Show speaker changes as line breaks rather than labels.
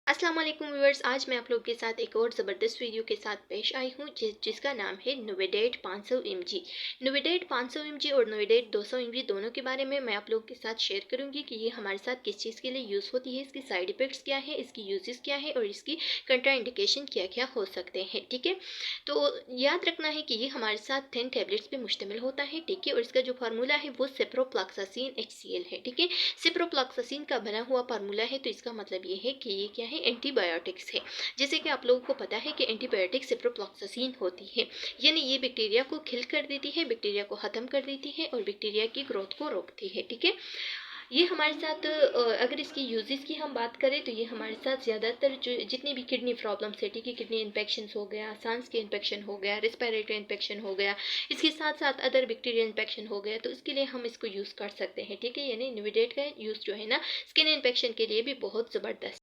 अस्सलाम वालेकुम व्यूअर्स। आज मैं आप लोग के साथ एक और ज़बरदस्त वीडियो के साथ पेश आई हूँ जिसका नाम है नोवेडेट 500 mg। नोवेडेट 500 mg और नोवेडेट 200 mg दोनों के बारे में मैं आप लोग के साथ शेयर करूँगी कि ये हमारे साथ किस चीज़ के लिए यूज़ होती है, इसकी साइड इफ़ेक्ट्स क्या है, इसकी यूजेस क्या है और इसकी कंट्राइंडिकेशन क्या क्या हो सकते हैं। ठीक है, तो याद रखना है कि ये हमारे साथ 10 टैबलेट्स पे मुश्तमिल होता है। ठीक है, और इसका जो फार्मूला है वो सिप्रोफ्लॉक्सासिन HCl है। ठीक है, सिप्रोफ्लॉक्सासिन का बना हुआ फार्मूला है, तो इसका मतलब ये है कि ये क्या है, एंटीबायोटिक्स है। जैसे कि आप लोगों को पता है कि एंटीबायोटिक सिप्रोफ्लॉक्सासिन होती है, यानी ये बैक्टीरिया को किल कर देती है, बैक्टीरिया को ख़त्म कर देती है और बैक्टीरिया की ग्रोथ को रोकती है। ठीक है, ये हमारे साथ अगर इसकी यूजेस की हम बात करें तो ये हमारे साथ ज़्यादातर जो जितनी भी किडनी प्रॉब्लम्स है, ठीक है, किडनी इन्फेक्शन हो गया, सांस के इन्फेक्शन हो गया, रेस्पिरेटरी इन्फेक्शन हो गया, इसके साथ साथ अदर बैक्टीरियल इन्फेक्शन हो गया, तो इसके लिए हम इसको यूज़ कर सकते हैं। ठीक है, यानी निविडेट का यूज़ जो है ना, स्किन इन्फेक्शन के लिए भी बहुत ज़बरदस्त